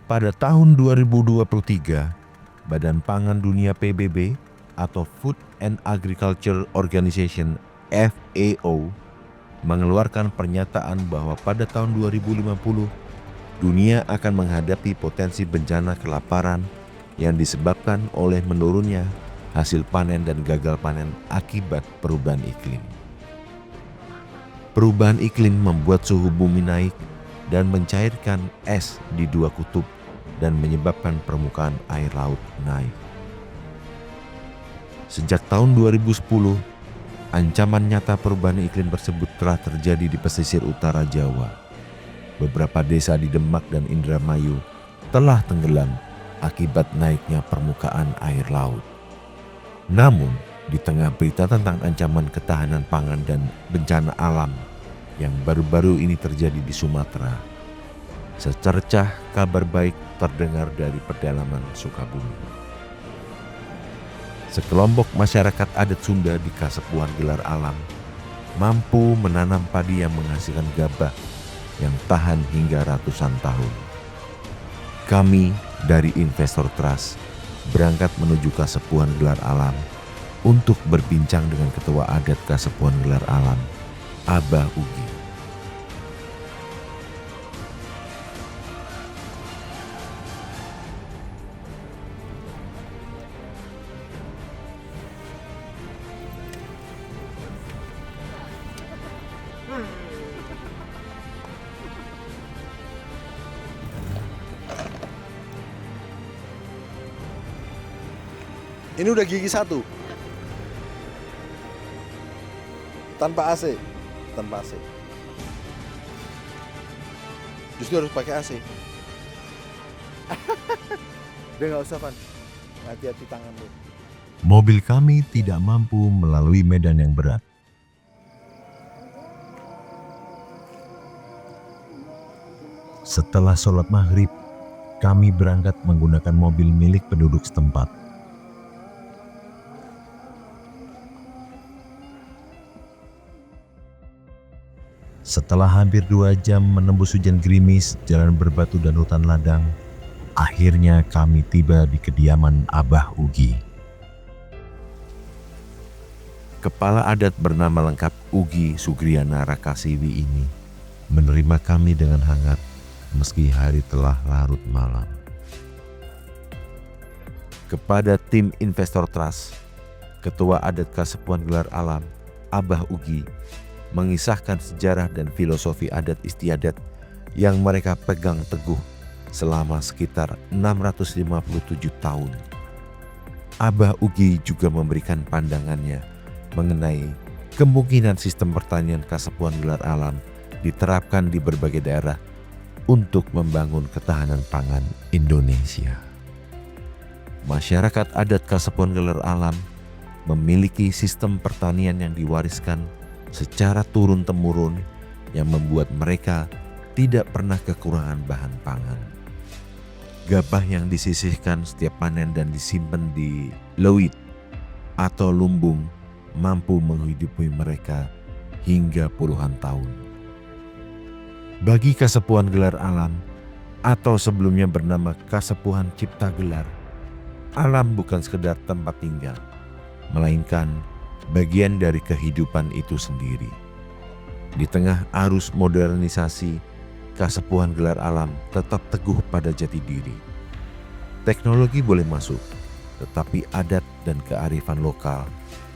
Pada tahun 2023, Badan Pangan Dunia PBB atau Food and Agriculture Organization FAO mengeluarkan pernyataan bahwa pada tahun 2050 dunia akan menghadapi potensi bencana kelaparan yang disebabkan oleh menurunnya hasil panen dan gagal panen akibat perubahan iklim. Perubahan iklim membuat suhu bumi naik dan mencairkan es di dua kutub dan menyebabkan permukaan air laut naik. Sejak tahun 2010, ancaman nyata perubahan iklim tersebut telah terjadi di pesisir utara Jawa. Beberapa desa di Demak dan Indramayu telah tenggelam akibat naiknya permukaan air laut. Namun, di tengah berita tentang ancaman ketahanan pangan dan bencana alam yang baru-baru ini terjadi di Sumatera, secercah kabar baik terdengar dari pedalaman Sukabumi. Sekelompok masyarakat adat Sunda di Kasepuhan Gelar Alam mampu menanam padi yang menghasilkan gabah yang tahan hingga ratusan tahun. Kami dari Investor Trust berangkat menuju Kasepuhan Gelar Alam untuk berbincang dengan Ketua Adat Kasepuhan Gelar Alam, Abah Ugi. Ini udah gigi 1. Tanpa AC. Tanpa AC. Justru harus pakai AC. Udah gak usah, Van. Hati-hati tangan lu. Mobil kami tidak mampu melalui medan yang berat. Setelah sholat maghrib, kami berangkat menggunakan mobil milik penduduk setempat. Setelah hampir 2 jam menembus hujan gerimis, jalan berbatu dan hutan ladang, akhirnya kami tiba di kediaman Abah Ugi. Kepala adat bernama lengkap Ugi Sugriana Rakasiwi ini menerima kami dengan hangat meski hari telah larut malam. Kepada tim Investor Trust, Ketua Adat Kasepuhan Gelar Alam, Abah Ugi, mengisahkan sejarah dan filosofi adat istiadat yang mereka pegang teguh selama sekitar 657 tahun. Abah Ugi juga memberikan pandangannya mengenai kemungkinan sistem pertanian Kasepuhan Gelar Alam diterapkan di berbagai daerah untuk membangun ketahanan pangan Indonesia. Masyarakat adat Kasepuhan Gelar Alam memiliki sistem pertanian yang diwariskan secara turun-temurun yang membuat mereka tidak pernah kekurangan bahan pangan. Gabah yang disisihkan setiap panen dan disimpan di leuit atau lumbung mampu menghidupi mereka hingga puluhan tahun. Bagi Kasepuhan Gelar Alam atau sebelumnya bernama Kasepuhan Cipta Gelar, alam bukan sekedar tempat tinggal, melainkan bagian dari kehidupan itu sendiri. Di tengah arus modernisasi, Kasepuhan Gelar Alam tetap teguh pada jati diri. Teknologi boleh masuk, tetapi adat dan kearifan lokal,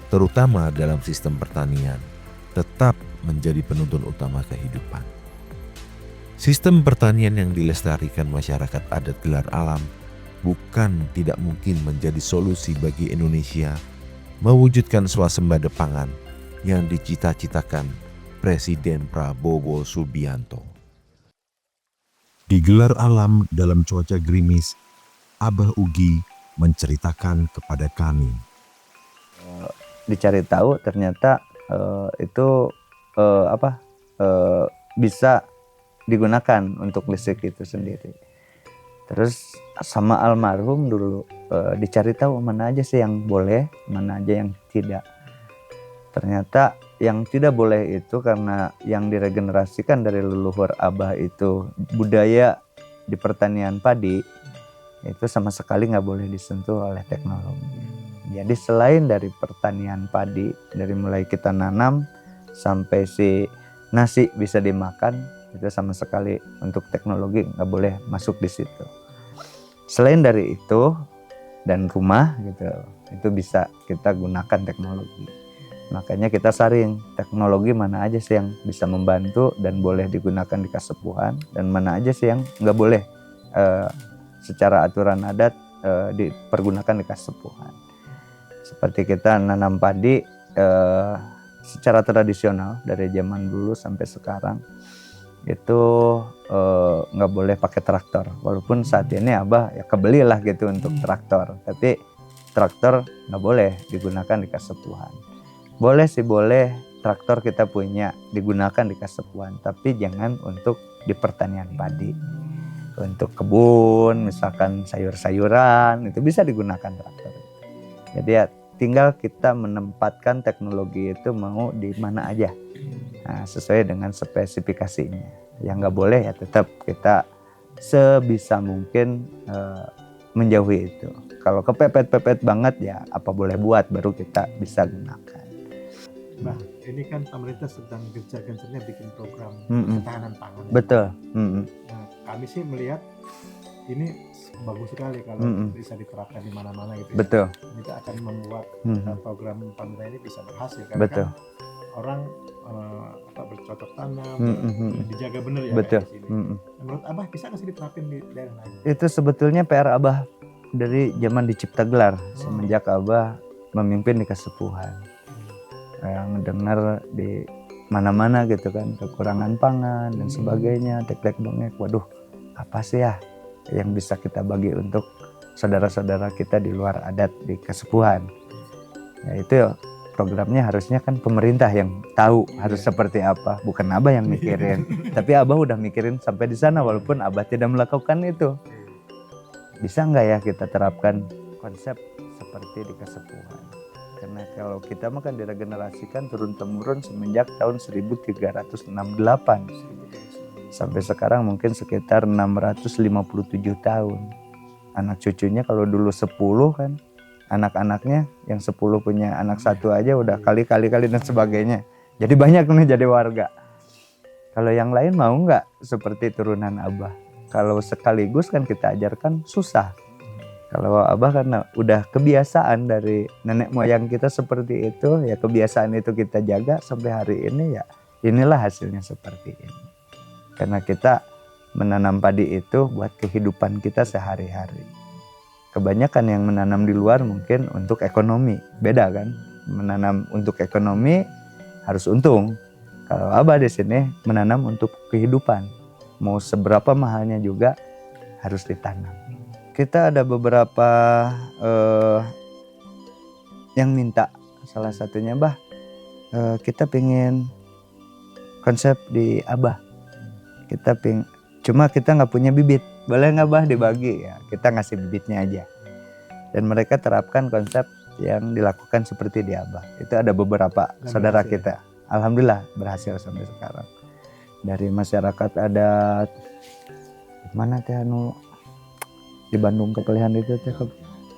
terutama dalam sistem pertanian, tetap menjadi penuntun utama kehidupan. Sistem pertanian yang dilestarikan masyarakat adat Gelar Alam bukan tidak mungkin menjadi solusi bagi Indonesia mewujudkan swasembada pangan yang dicita-citakan Presiden Prabowo Subianto. Di Gelar Alam dalam cuaca gerimis, Abah Ugi menceritakan kepada kami. Dicari tahu ternyata itu bisa digunakan untuk listrik itu sendiri. Terus sama almarhum dulu dicari tahu mana aja sih yang boleh, mana aja yang tidak. Ternyata yang tidak boleh itu karena yang diregenerasikan dari leluhur Abah itu budaya di pertanian padi itu sama sekali nggak boleh disentuh oleh teknologi. Jadi selain dari pertanian padi, dari mulai kita nanam sampai si nasi bisa dimakan, itu sama sekali untuk teknologi nggak boleh masuk di situ. Selain dari itu dan rumah gitu, itu bisa kita gunakan teknologi. Makanya kita saring teknologi mana aja sih yang bisa membantu dan boleh digunakan di kasepuhan, dan mana aja sih yang nggak boleh secara aturan adat dipergunakan di kasepuhan. Seperti kita nanam padi secara tradisional dari zaman dulu sampai sekarang itu nggak boleh pakai traktor. Walaupun saat ini Abah ya kebelilah gitu untuk traktor, tapi traktor nggak boleh digunakan di kasepuhan. Boleh sih, boleh traktor kita punya digunakan di kasepuhan, tapi jangan untuk di pertanian padi. Untuk kebun, misalkan sayur-sayuran, itu bisa digunakan traktor. Jadi ya tinggal kita menempatkan teknologi itu mau di mana aja, nah, sesuai dengan spesifikasinya. Yang nggak boleh ya tetap kita sebisa mungkin menjauhi itu. Kalau kepepet-pepet banget ya apa boleh buat, baru kita bisa gunakan. Nah, ini kan pemerintah sedang gencar-gencarnya bikin program ketahanan pangan. Betul. Nah, kami sih melihat ini bagus sekali kalau bisa diterapkan di mana-mana gitu. Betul. Ya. Itu akan membuat program pemerintah ini bisa berhasil karena Betul. kan orang bercocok tanam, dijaga benar ya. Betul. Di sini. Menurut Abah bisa nggak sih diterapin di daerah lain? Itu sebetulnya PR Abah dari zaman di Cipta Gelar, semenjak Abah memimpin di kasepuhan. Yang dengar di mana-mana gitu kan, kekurangan pangan dan sebagainya, tek-tek bengek. Waduh, apa sih ya yang bisa kita bagi untuk saudara-saudara kita di luar adat di kasepuhan? Ya itu programnya harusnya kan pemerintah yang tahu harus seperti apa, bukan Abah yang mikirin. Tapi Abah udah mikirin sampai di sana walaupun Abah tidak melakukan itu. Bisa nggak ya kita terapkan konsep seperti di kasepuhan? Karena kalau kita makan diregenerasikan turun-temurun semenjak tahun 1368 sampai sekarang mungkin sekitar 657 tahun. Anak cucunya kalau dulu 10 kan, anak-anaknya yang 10 punya anak satu aja udah kali-kali dan sebagainya. Jadi banyak nih jadi warga. Kalau yang lain mau nggak seperti turunan Abah? Kalau sekaligus kan kita ajarkan susah. Kalau Abah karena udah kebiasaan dari nenek moyang kita seperti itu, ya kebiasaan itu kita jaga sampai hari ini, ya inilah hasilnya seperti ini. Karena kita menanam padi itu buat kehidupan kita sehari-hari. Kebanyakan yang menanam di luar mungkin untuk ekonomi, beda kan? Menanam untuk ekonomi harus untung. Kalau Abah di sini menanam untuk kehidupan, mau seberapa mahalnya juga harus ditanam. Kita ada beberapa yang minta, salah satunya Bah, kita pengen konsep di Abah. Cuma kita nggak punya bibit, boleh nggak Bah dibagi? Ya kita ngasih bibitnya aja. Dan mereka terapkan konsep yang dilakukan seperti di Abah. Itu ada beberapa saudara kita. Alhamdulillah berhasil sampai sekarang. Dari masyarakat adat mana teh anu di Bandung kepelihan itu teh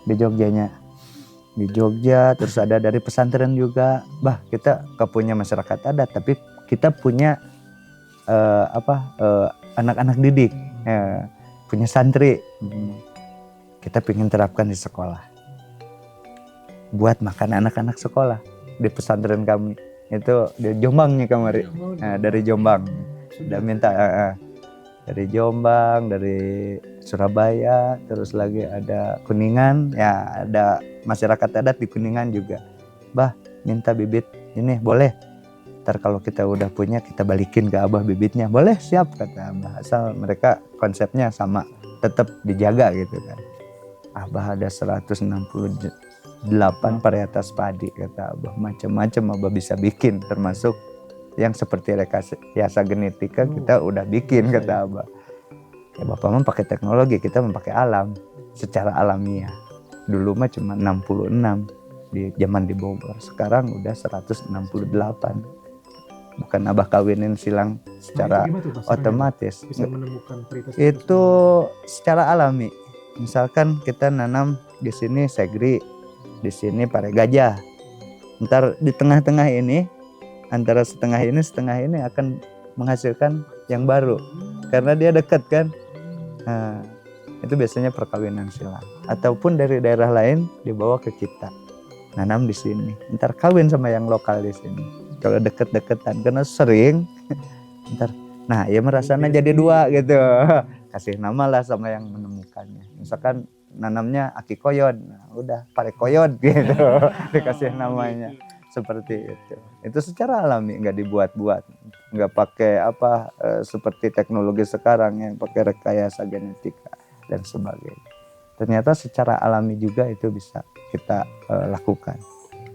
di Jogjanya, di Jogja, terus ada dari pesantren juga. Bah, kita punya masyarakat adat tapi kita punya anak-anak didik, punya santri. Kita pengen terapkan di sekolah buat makan anak-anak sekolah di pesantren kami. Itu di Jombangnya kemarin, dari Jombang udah minta dari Jombang, dari Surabaya, terus lagi ada Kuningan, ya ada masyarakat adat di Kuningan juga. Bah, minta bibit ini boleh. Ntar kalau kita udah punya kita balikin ke Abah bibitnya. Boleh, siap kata Abah. Asal mereka konsepnya sama, tetap dijaga gitu kan. Abah ada 168 varietas padi kata Abah. Macam-macam Abah bisa bikin, termasuk yang seperti rekayasa genetika kita udah bikin kata Abah. Ya Bapak mah pakai teknologi, kita memakai alam secara alamiah. Dulu mah cuma 66 di zaman di Bogor, sekarang udah 168. bukan abah kawinin silang secara itu gimana tuh, Mas, caranya? otomatis. Bisa menemukan varietas Itu secara alami. Misalkan kita nanam di sini segri, di sini pare gajah. Ntar di tengah-tengah ini, antara setengah ini akan menghasilkan yang baru. Karena dia dekat kan. Nah, itu biasanya perkawinan silang. Ataupun dari daerah lain dibawa ke kita. Nanam di sini. Ntar kawin sama yang lokal di sini. Kalau deket-deketan. Karena sering. Ntar, nah ya merasanya jadi dua gitu. Kasih nama lah sama yang menemukannya. Misalkan nanamnya aki koyod, nah, udah pare koyod gitu. Dikasih namanya. Seperti itu secara alami, nggak dibuat-buat, nggak pakai seperti teknologi sekarang yang pakai rekayasa genetika dan sebagainya. Ternyata secara alami juga itu bisa kita lakukan,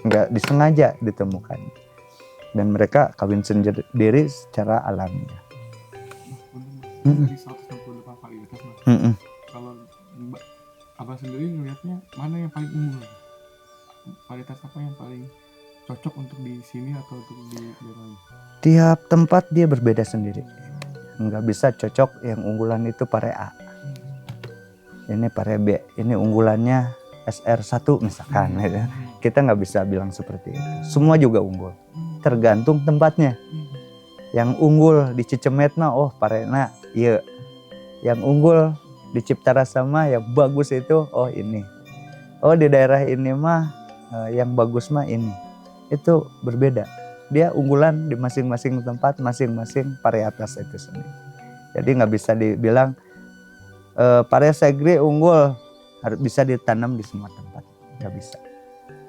nggak disengaja ditemukan, dan mereka kawin sendiri secara alami. Dari 168 varietas, Mas. Kalau Abah sendiri melihatnya mana yang paling unggul? Varietas apa yang paling cocok untuk di sini atau untuk di daerah lain? Tiap tempat dia berbeda sendiri. Nggak bisa cocok yang unggulan itu pare A. Ini pare B. Ini unggulannya SR1 misalkan. Gitu. Kita nggak bisa bilang seperti itu. Semua juga unggul. Tergantung tempatnya. Yang unggul di Cicemet mah parena iya. Yang unggul di Ciptarasa mah yang bagus itu ini. Di daerah ini mah yang bagus mah ini. Itu berbeda. Dia unggulan di masing-masing tempat, masing-masing varietas itu sendiri. Jadi nggak bisa dibilang pare segri unggul harus bisa ditanam di semua tempat. Nggak bisa.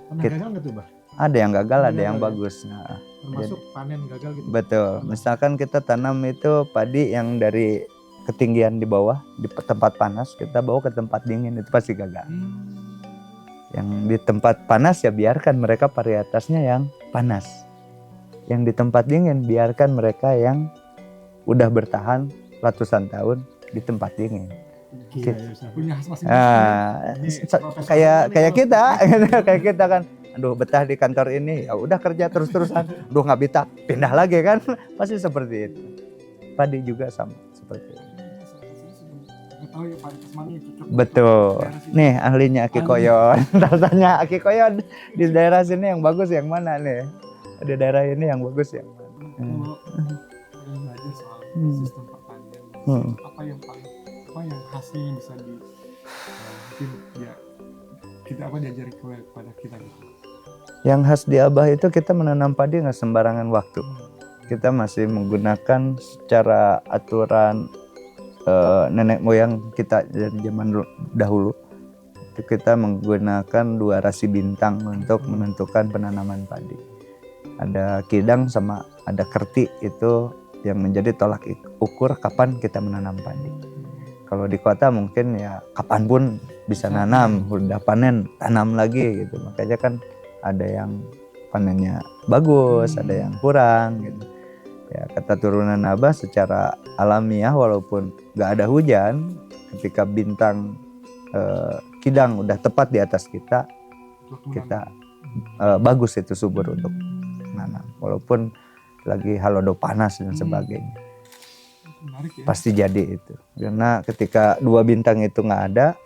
Pernah gagal nggak tuh, Bah? Ada yang gagal, ada yang Gagal ya? bagus. Nah, Termasuk panen gagal gitu. betul. Misalkan kita tanam itu padi yang dari ketinggian di bawah, di tempat panas, kita bawa ke tempat dingin, itu pasti gagal. Yang di tempat panas ya biarkan mereka varietasnya yang panas. Yang di tempat dingin biarkan mereka yang udah bertahan ratusan tahun di tempat dingin. Gila, ya, bisa. Punya khas masing-masing. Kayak kita, kayak kita kan, aduh betah di kantor ini, ya udah kerja terus-terusan, aduh nggak betah, pindah lagi kan, pasti seperti itu. Padi juga sama seperti itu. Tahu ya varietas mana yang cocok. Betul. Nih ahlinya Aki Koyon. Tanya Aki Koyon di daerah sini yang bagus yang mana nih? Di daerah ini yang bagus yang mana? Kalau yang belajar soal sistem pertanian, apa yang khasnya yang bisa mungkin ya kita diajari kepada kita gitu. Yang khas di Abah itu kita menanam padi nggak sembarangan waktu. Kita masih menggunakan secara aturan nenek moyang kita dari zaman dahulu. Itu kita menggunakan 2 rasi bintang untuk menentukan penanaman padi. Ada kidang sama ada kerti, itu yang menjadi tolak ukur kapan kita menanam padi. Kalau di kota mungkin ya kapanpun bisa nanam, udah panen tanam lagi gitu. Makanya kan ada yang panennya bagus, ada yang kurang gitu. Ya kata turunan Abah secara alamiah walaupun nggak ada hujan, ketika bintang kidang udah tepat di atas kita bagus itu subur untuk nanam. Walaupun lagi halodo panas dan sebagainya. Menarik ya. Pasti jadi itu. Karena ketika 2 bintang itu nggak ada,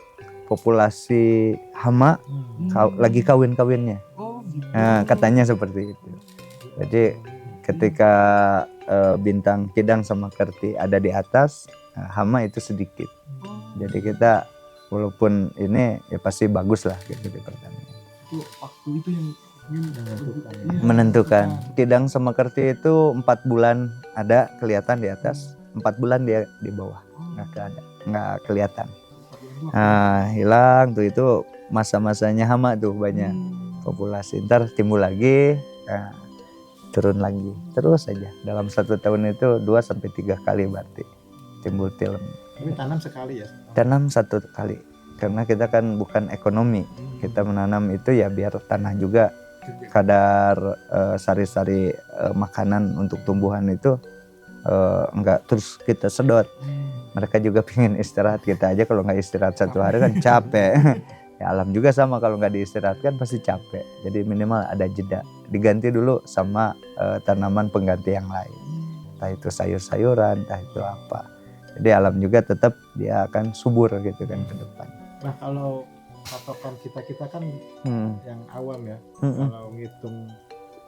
populasi hama lagi kawin-kawinnya. Nah, katanya seperti itu. Jadi ketika bintang kidang sama kerti ada di atas, hama itu sedikit. Jadi kita walaupun ini ya pasti bagus lah gitu di pertanian. Itu waktu itu yang Menentukan. Kidang sama kerti itu 4 bulan ada kelihatan di atas, 4 bulan dia di bawah, nggak kelihatan. Nah, hilang tuh, itu masa-masanya hama tuh banyak populasi. Ntar timbul lagi, turun lagi, terus saja. Dalam 1 tahun itu 2-3 kali berarti timbul tilem. Ini tanam sekali ya? Tanam 1 kali, karena kita kan bukan ekonomi. Kita menanam itu ya biar tanah juga kadar sari-sari makanan untuk tumbuhan itu enggak terus kita sedot. Mereka juga pengen istirahat, kita aja kalau nggak istirahat 1 hari kan capek. Ya alam juga sama, kalau nggak diistirahatkan pasti capek. Jadi minimal ada jeda. Diganti dulu sama tanaman pengganti yang lain. Entah itu sayur-sayuran, entah itu apa. Jadi alam juga tetap dia akan subur gitu kan ke depan. Nah kalau patokan kita kan yang awam ya, kalau ngitung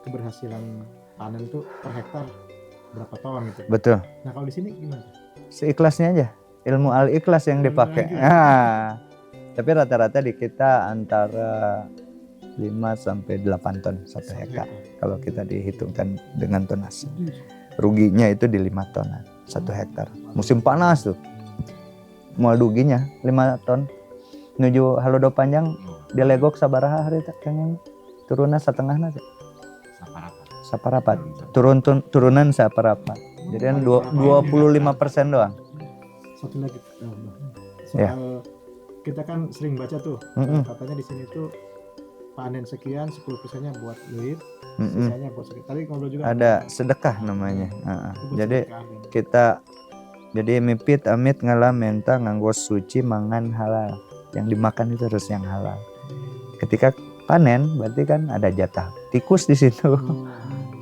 keberhasilan panen tuh per hektar berapa ton gitu. Betul. Nah kalau di sini gimana? Seikhlasnya aja. Ilmu al-ikhlas yang dipakai. Nah, tapi rata-rata di kita antara 5 sampai 8 ton 1 hektar. Kalau kita dihitungkan dengan tonase. Ruginya itu di 5 tonan 1 hektar. Musim panas tuh. Mual ruginya 5 ton. Nuju halodo panjang dilegok sabaraha hari kayaknya. Turunnya setengah nasi. Saparapat. Turunan saparapat. Jadi kan 25% doang. Satu lagi soal Ya. kita kan sering baca tuh katanya di sini tuh panen sekian 10%-nya buat duit, sisanya buat sedekah. Tadi ngobrol juga Ada sedekah namanya. buat Jadi sedekah, gitu. kita mipit amit ngalam menta nganggo suci mangan halal. Yang dimakan itu harus yang halal. Ketika panen berarti kan ada jatah tikus di situ.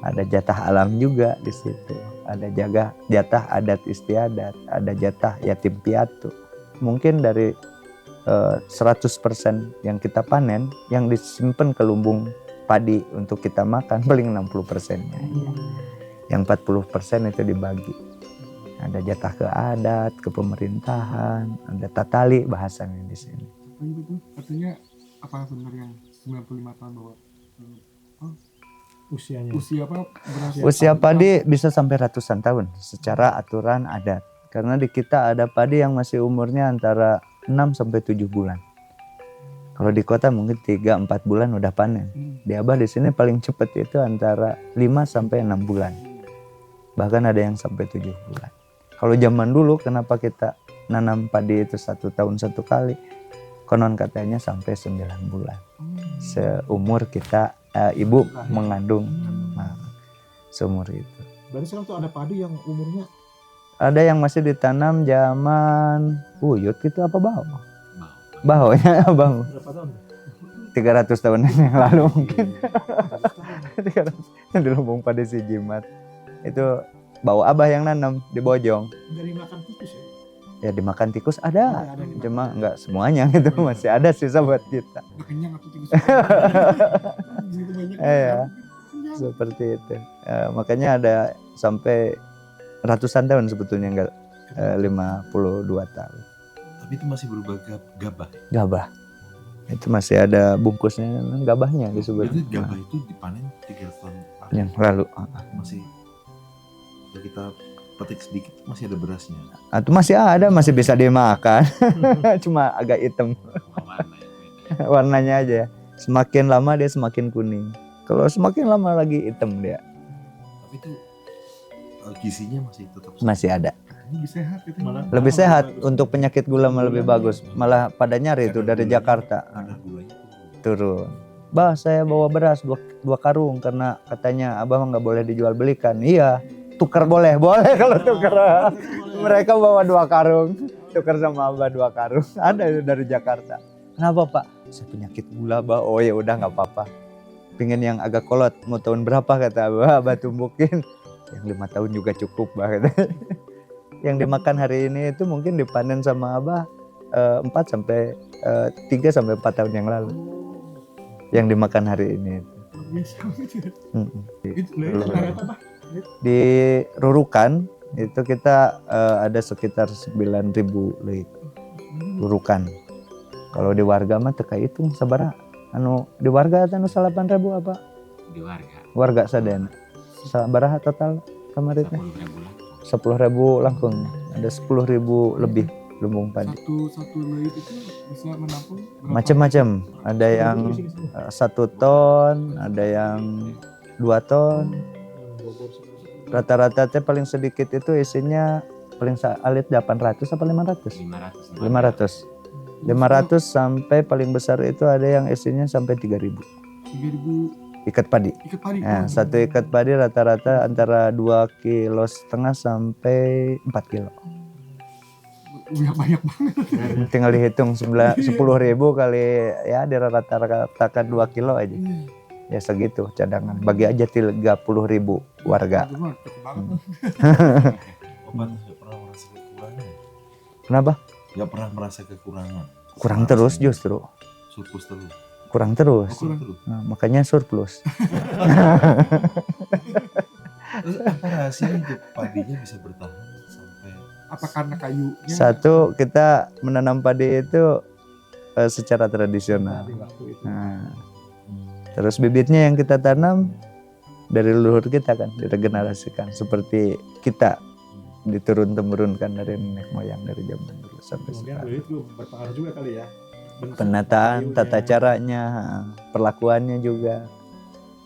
Ada jatah alam juga di situ. Ada jatah adat istiadat, ada jatah yatim piatu. Mungkin dari 100% yang kita panen, yang disimpan ke lumbung padi untuk kita makan paling 60%-nya. Yang 40% itu dibagi. Ada jatah ke adat, ke pemerintahan, ada tatali bahasanya di sini. Betul. Artinya apa benar yang 95 tahun bahwa Usianya. usia apa berhasil? Usia padi bisa sampai ratusan tahun secara aturan adat. Karena di kita ada padi yang masih umurnya antara 6 sampai 7 bulan. Kalau di kota mungkin 3-4 bulan udah panen. Di Abah di sini paling cepat itu antara 5 sampai 6 bulan. Bahkan ada yang sampai 7 bulan. Kalau zaman dulu kenapa kita nanam padi itu 1 tahun 1 kali? Konon katanya sampai 9 bulan. Seumur kita ibu mengandung. Nah, seumur itu. Berarti sekarang tuh ada padi yang umurnya Ada yang masih ditanam zaman Uyut gitu apa Bau? Bau ya Bang. berapa tahun? 300 tahun yang lalu mungkin. 300 di Lumbung Padi si Jimat. Itu Bau Abah yang nanam di Bojong. Dari makan tikus ya? Ya dimakan tikus ada. Ada yang Cuma nggak semuanya gitu, masih ada sisa buat kita. Udah kenyang atau tikus? Segitu banyak. Iya. Seperti itu. Makanya ada sampai ratusan tahun sebetulnya, enggak 52 tahun. Tapi itu masih berubah gabah. Gabah. Itu masih ada bungkusnya, gabahnya disebut. Itu gabah itu dipanen 3 tahun Yang lalu. masih kalau kita petik sedikit masih ada berasnya. Itu masih ada, masih bisa dimakan. Cuma agak hitam. Warnanya aja. Semakin lama dia semakin kuning. Kalau semakin lama lagi hitam dia. Tapi itu gizinya masih tetap Masih ada. Lebih sehat gitu. Malah Lebih sehat untuk penyakit gula malah lebih bagus. Malah pada nyari itu dari Jakarta. Kadar gulanya Turun. Bah, saya bawa beras 2 karung karena katanya Abah nggak boleh dijual belikan. Iya, tukar boleh kalau tukar. Mereka bawa 2 karung, tukar sama Abah 2 karung. Ada itu dari Jakarta. Kenapa Pak? Saya penyakit gula Bah. Oh ya udah nggak apa-apa. Pengen yang agak kolot, mau tahun berapa kata Abah tumbukin. Yang 5 tahun juga cukup Bah. Yang dimakan hari ini itu mungkin dipanen sama Abah 3 sampai 4 tahun yang lalu. Yang dimakan hari ini. Itu dari apa? Di Rurukan itu kita ada sekitar 9.000 leuk Rurukan. Kalau di warga mah teka hitung sabaraha. Anu di warga anu 8.000 apa? Di warga Warga sadana. Sabaraha total kemarin teh? 10.000 langkung. Ada 10.000 lebih lumbung padi. Satu leuk itu bisa menampung berapa? Macam-macam. Ada yang 1 ton, ada yang 2 ton. Rata-rata teh paling sedikit itu isinya paling alit 800 apa 500? 500 sampai paling besar itu ada yang isinya sampai 3.000 ikat padi. Ikat padi. Nah, satu ikat padi rata-rata antara 2,5 kg sampai 4 kilo. banyak banget. Tinggal dihitung 10.000 kali ya ada rata-rata 2 kilo aja. Ya segitu cadangan. Bagi aja 30.000 warga. Itu mah cukup banget tuh. Obat nggak pernah merasa kekurangan. Kenapa? Nggak pernah merasa kekurangan. Kurang terus justru. Surplus terus. Kurang terus. Kurang terus. Nah, makanya surplus. Terus apa rahasianya itu padinya bisa bertahan sampai? Apa karena kayunya? Satu, kita menanam padi itu secara tradisional. Di waktu itu. Nah, terus bibitnya yang kita tanam dari leluhur kita kan diregenerasikan seperti kita diturun-temurunkan dari nenek moyang dari zaman dulu sampai Kemudian sekarang. itu berpengaruh juga kali ya. Bentuk Penataan, kayunya. tata caranya, perlakuannya juga.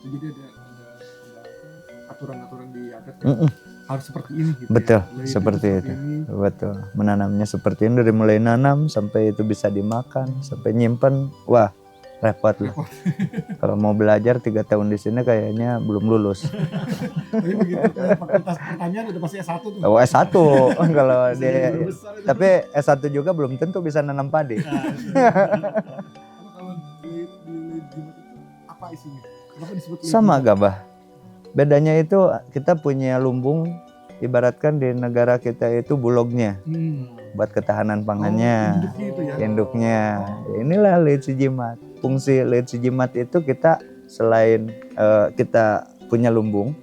Jadi ada aturan-aturan di adat Mm-mm. harus seperti ini gitu. Betul, Ya. Mulai seperti itu. ini. Betul, menanamnya seperti ini dari mulai nanam sampai itu bisa dimakan, sampai nyimpen, wah repot lah. Kalau mau belajar 3 tahun di sini kayaknya belum lulus. Tapi begitu kan fakultas pertanian udah pasti S1 tuh. Oh S1 kalau Bisa dia, jadi guru besar itu. tapi S1 juga belum tentu bisa nanam padi. Kalau di jimat itu apa isinya? Kenapa disebut Sama jimat? gabah. Bedanya itu kita punya lumbung, ibaratkan di negara kita itu bulognya buat ketahanan pangannya. Induknya itu ya. Induknya. Ya, inilah lead sijimat. Fungsi lead sijimat itu kita selain kita punya lumbung,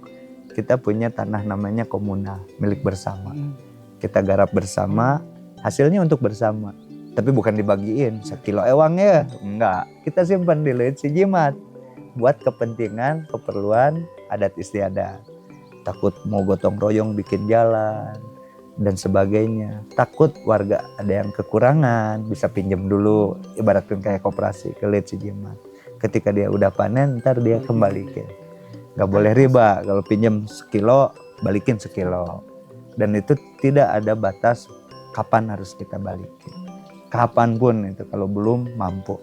kita punya tanah namanya komunal, milik bersama. Kita garap bersama, hasilnya untuk bersama. Tapi bukan dibagiin, 1 kilo ewang ya. Enggak, kita simpan di lead sijimat buat kepentingan, keperluan adat istiadat. Takut mau gotong royong bikin jalan dan sebagainya. Takut warga ada yang kekurangan, bisa pinjam dulu, ibaratkan kayak koperasi ke lead sijimat. Ketika dia udah panen, ntar dia kembalikan. Gak boleh riba, kalau pinjam 1 kilo, balikin 1 kilo. Dan itu tidak ada batas kapan harus kita balikin. Kapanpun itu, kalau belum mampu.